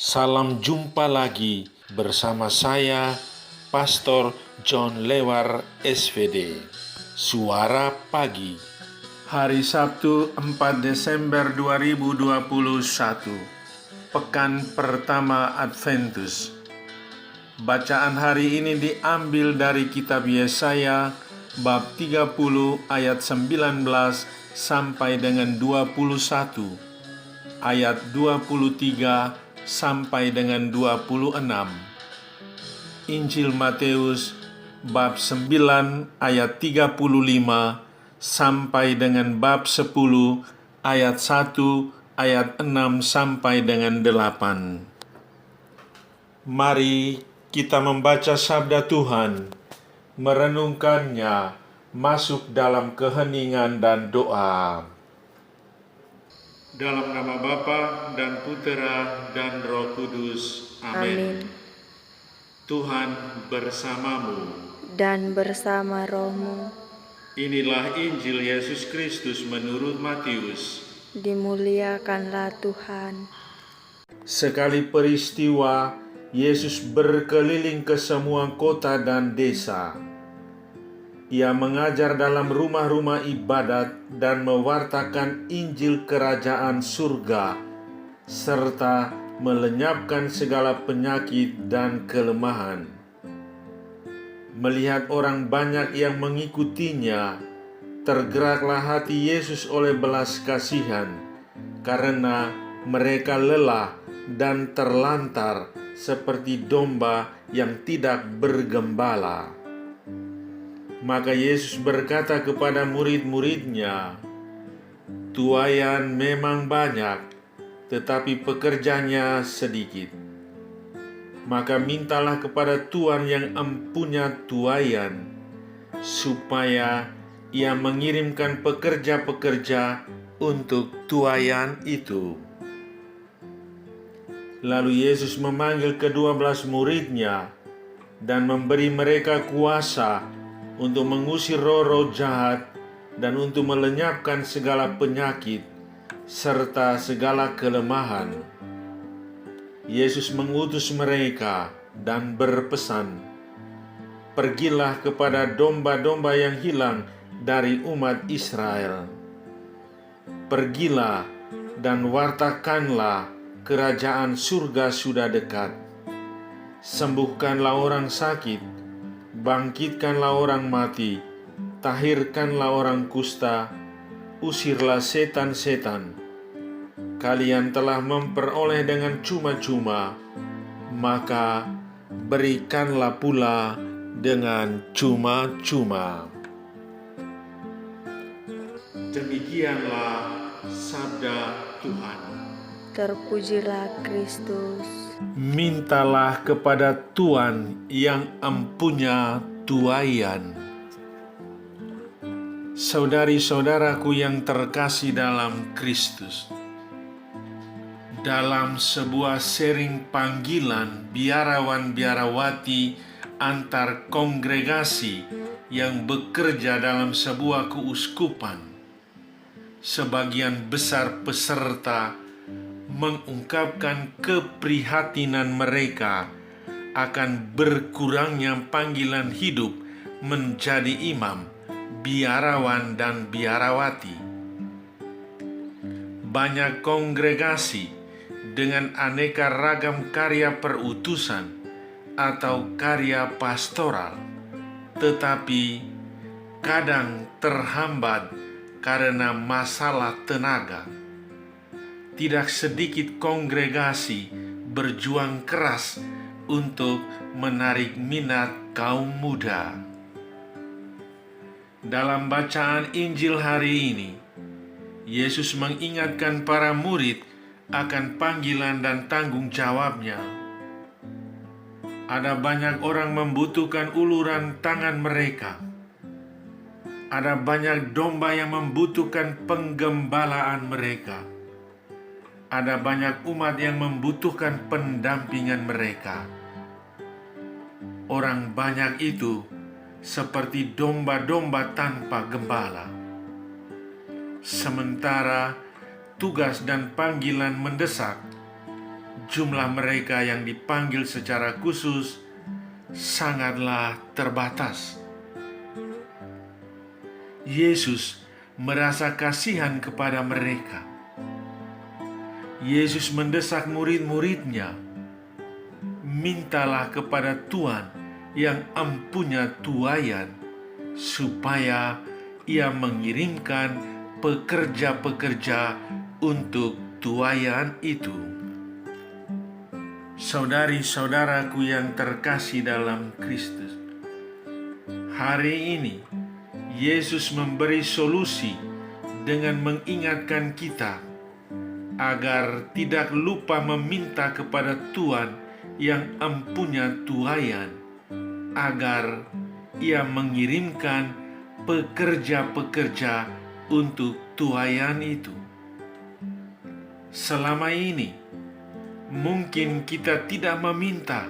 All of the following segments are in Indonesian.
Salam jumpa lagi bersama saya, Pastor John Lewar SVD. Suara Pagi. Hari Sabtu 4 Desember 2021. Pekan pertama Adventus. Bacaan hari ini diambil dari kitab Yesaya bab 30 ayat 19 sampai dengan 21. Ayat 23 sampai dengan 26. Injil Matius bab 9 ayat 35 sampai dengan bab 10 ayat 1 ayat 6 sampai dengan 8. Mari kita membaca sabda Tuhan, merenungkannya, masuk dalam keheningan dan doa. Dalam nama Bapa dan Putera dan Roh Kudus. Amin. Tuhan bersamamu dan bersama rohmu. Inilah Injil Yesus Kristus menurut Matius. Dimuliakanlah Tuhan. Sekali peristiwa, Yesus berkeliling ke semua kota dan desa. Ia mengajar dalam rumah-rumah ibadat dan mewartakan Injil Kerajaan Surga, serta melenyapkan segala penyakit dan kelemahan. Melihat orang banyak yang mengikutinya, tergeraklah hati Yesus oleh belas kasihan, karena mereka lelah dan terlantar seperti domba yang tidak bergembala. Maka Yesus berkata kepada murid-muridnya, "Tuaian memang banyak, tetapi pekerjanya sedikit. Maka mintalah kepada Tuhan yang empunya tuaian, supaya Ia mengirimkan pekerja-pekerja untuk tuaian itu." Lalu Yesus memanggil ke-12 muridnya dan memberi mereka kuasa untuk mengusir roh-roh jahat dan untuk melenyapkan segala penyakit serta segala kelemahan. Yesus mengutus mereka dan berpesan, "Pergilah kepada domba-domba yang hilang dari umat Israel. Pergilah dan wartakanlah kerajaan surga sudah dekat. Sembuhkanlah orang sakit, bangkitkanlah orang mati, tahirkanlah orang kusta, usirlah setan-setan. Kalian telah memperoleh dengan cuma-cuma, maka berikanlah pula dengan cuma-cuma." Demikianlah sabda Tuhan. Terpujilah Kristus. Mintalah kepada Tuhan yang empunya tuaian. Saudari-saudaraku yang terkasih dalam Kristus, dalam sebuah sharing panggilan biarawan-biarawati antar kongregasi yang bekerja dalam sebuah keuskupan, sebagian besar peserta mengungkapkan keprihatinan mereka akan berkurangnya panggilan hidup menjadi imam, biarawan, dan biarawati. Banyak kongregasi dengan aneka ragam karya perutusan atau karya pastoral, tetapi kadang terhambat karena masalah tenaga. Tidak sedikit kongregasi berjuang keras untuk menarik minat kaum muda. Dalam bacaan Injil hari ini, Yesus mengingatkan para murid akan panggilan dan tanggung jawabnya. Ada banyak orang membutuhkan uluran tangan mereka. Ada banyak domba yang membutuhkan penggembalaan mereka. Ada banyak umat yang membutuhkan pendampingan mereka. Orang banyak itu seperti domba-domba tanpa gembala. Sementara tugas dan panggilan mendesak jumlah mereka yang dipanggil secara khusus sangatlah terbatas. Yesus merasa kasihan kepada mereka. Yesus mendesak murid-muridnya, "Mintalah kepada Tuhan yang empunya tuaian, supaya Ia mengirimkan pekerja-pekerja untuk tuaian itu." Saudari-saudaraku yang terkasih dalam Kristus, hari ini Yesus memberi solusi dengan mengingatkan kita agar tidak lupa meminta kepada Tuhan yang empunya tuaian, agar Ia mengirimkan pekerja-pekerja untuk tuaian itu. Selama ini mungkin kita tidak meminta,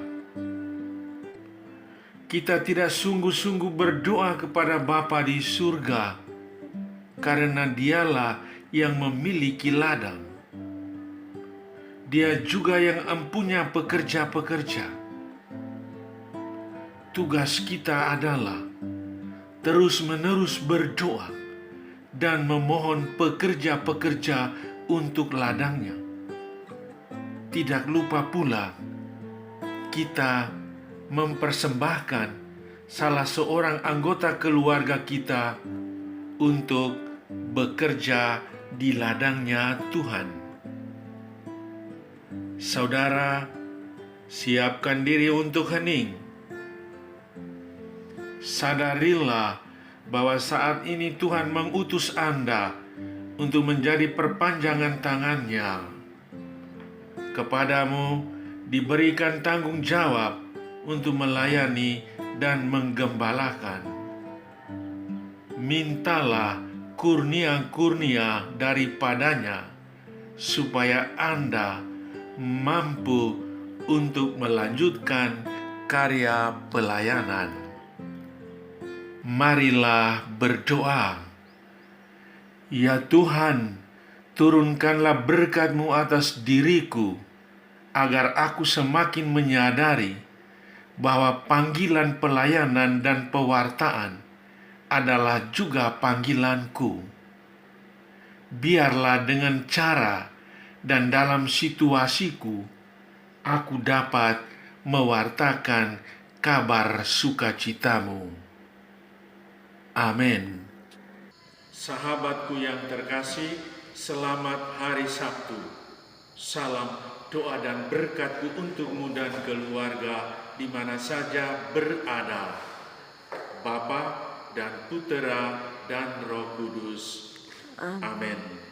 kita tidak sungguh-sungguh berdoa kepada Bapa di surga, karena Dialah yang memiliki ladang. Dia juga yang empunya pekerja-pekerja. Tugas kita adalah terus-menerus berdoa dan memohon pekerja-pekerja untuk ladangnya. Tidak lupa pula kita mempersembahkan salah seorang anggota keluarga kita untuk bekerja di ladangnya Tuhan. Saudara, siapkan diri untuk hening. Sadarilah bahwa saat ini Tuhan mengutus Anda untuk menjadi perpanjangan tangan-Nya. Kepadamu diberikan tanggung jawab untuk melayani dan menggembalakan. Mintalah kurnia-kurnia daripadanya, supaya Anda mampu untuk melanjutkan karya pelayanan. Marilah berdoa. Ya Tuhan, turunkanlah berkat-Mu atas diriku, agar aku semakin menyadari bahwa panggilan pelayanan dan pewartaan adalah juga panggilanku. Biarlah dengan cara dan dalam situasiku, aku dapat mewartakan kabar sukacita-Mu. Amin. Sahabatku yang terkasih, selamat hari Sabtu. Salam doa dan berkat-Ku untukmu dan keluarga di mana saja berada. Bapa dan Putera dan Roh Kudus. Amin.